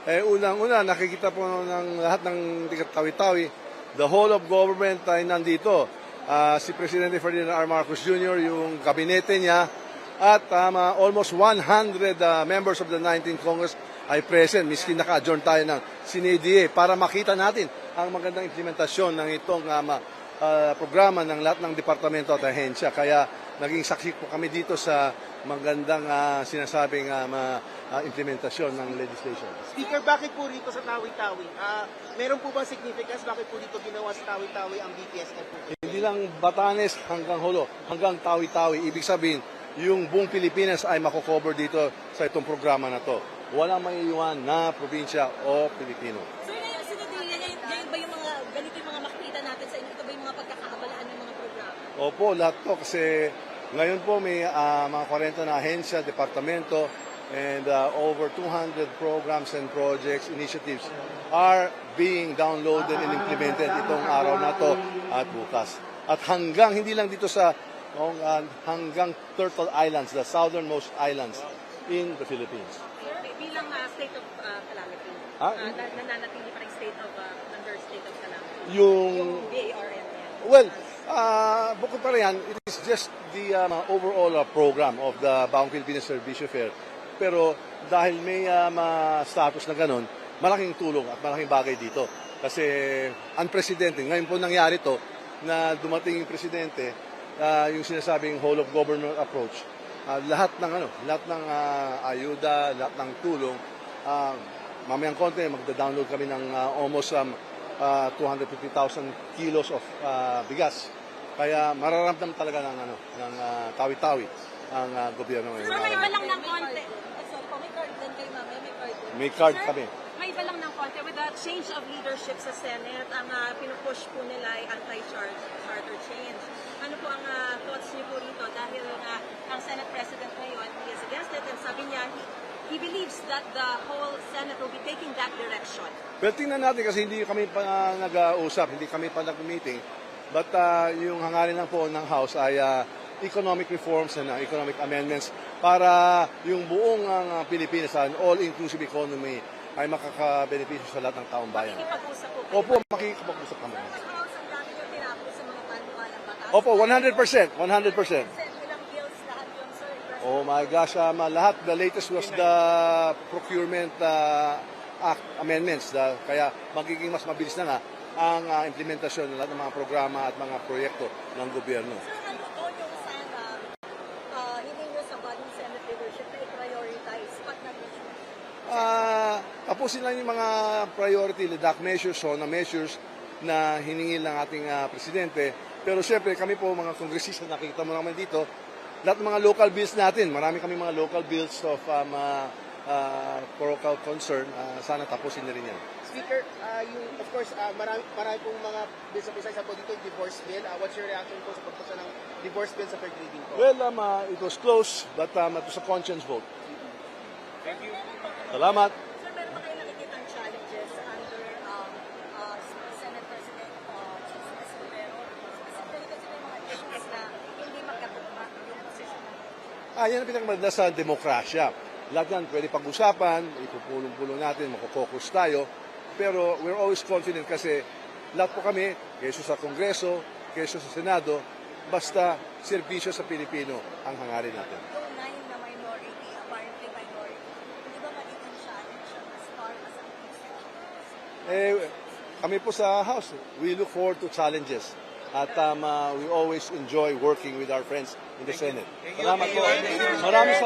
Unang-una, nakikita po ng lahat ng Tawi-Tawi, the whole of government ay nandito. Si Presidente Ferdinand R. Marcos Jr., yung kabinete niya, at almost 100 members of the 19th Congress ay present. Miskin naka-adjourn tayo ng CNDA para makita natin ang magandang implementasyon ng itong programa ng lahat ng departamento at ahensya. Kaya naging saksi po kami dito sa magandang sinasabing implementasyon ng legislation. Speaker, bakit po rito sa Tawi-Tawi? Meron po bang significance? Bakit po dito ginawa sa Tawi-Tawi ang BPSF po? Hindi lang Batanes hanggang Holo, hanggang Tawi-Tawi. Ibig sabihin, yung buong Pilipinas ay makocover dito sa itong programa na to. Walang maiiwan na probinsya o Pilipino. Sir, ngayon ba yung mga ganito yung mga makikita natin sa inyo? Ito ba yung mga pagkakaabalaan ng mga programa? Opo, lahat to kasi ngayon po may mga 40 na ahensya, departamento, and over 200 programs and projects, initiatives are being downloaded and implemented itong araw na to at bukas. At hanggang, hindi lang dito sa hanggang Turtle Islands, the southernmost islands in the Philippines. Sir, bilang state of calamity, nananatili pa rin state of, under state of calamity. Yung BARM. well, bukod pa riyan, it is just the overall program of the Baong Pilipinas Servicio Fair. Pero dahil may status na ganun, malaking tulong at malaking bagay dito. Kasi unprecedented. Ngayon po nangyari to na dumating yung presidente, yung sinasabing whole of government approach. Lahat ng ayuda, lahat ng tulong. Mamayang konti, magda-download kami ng almost 250,000 kilos of bigas. Kaya mararamdam talaga ng Tawi-Tawi ang gobyerno ngayon. Sir, may iba lang ng konti. Sorry po, may card din kayo mamaya, may card din. May card Sir, kami. May iba lang ng konti. With the change of leadership sa Senate, ang pinupush po nila ay anti-charter change. Ano po ang thoughts niyo po rito? Dahil ang Senate President ngayon, he is against it, and sabi niya, he believes that the whole Senate will be taking that direction. Well, tingnan natin kasi hindi kami pa nag-uusap, hindi kami pa nag-meeting. But yung hangarin lang po ng House ay economic reforms and economic amendments para yung buong Pilipinas, an all-inclusive economy, ay makakabenepisyo sa lahat ng taong bayan. Makikipag-usap po kayo. Opo, makikipag-usap kami. Sa House, ang dami yung tinapos sa mga panukalang batas. Opo, 100%, 100%. Ilang bills lahat yung sir? Oh my gosh, lahat. The latest was the procurement act amendments. Kaya magiging mas mabilis na nga ang implementasyon ng lahat ng mga programa at mga proyekto ng gobyerno. Sir, ano po yung sana hindi nyo sa bagong Senate leadership na i-prioritize pag nag-issue? Tapusin lang yung mga priority, DAC measures, SONA measures na hiningil ng ating presidente. Pero siyempre, kami po mga kongresista, nakikita mo naman dito, lahat ng mga local bills natin, marami kami mga local bills of local concern, sana tapusin na rin yan. Speaker, of course, marami pong mga bills of isa po dito, yung divorce bill. What's your reaction po sa pagpasa ng divorce bill sa third reading po? Well, it was close, but it was a conscience vote. Thank you. Salamat. Sir, meron ba kayo nakikita challenges under Senate President Jesus Escudero? Specifically kasi may mga issues na hindi magkatugma yung posisyon natin. Yan ang pinakamaganda sa demokrasya. Lahat yan pwede pag-usapan, ipupulong-pulong natin, makukokus tayo. Pero we're always confident kasi lahat po kami, keso sa Kongreso, keso sa Senado, basta serbisyo sa Pilipino ang hangarin natin. Yung 9 na minority, apparently minority, hindi ba magiging challenge as far as ang executive? Kami po sa House, we look forward to challenges. At we always enjoy working with our friends in the Senate. Salamat po. Maraming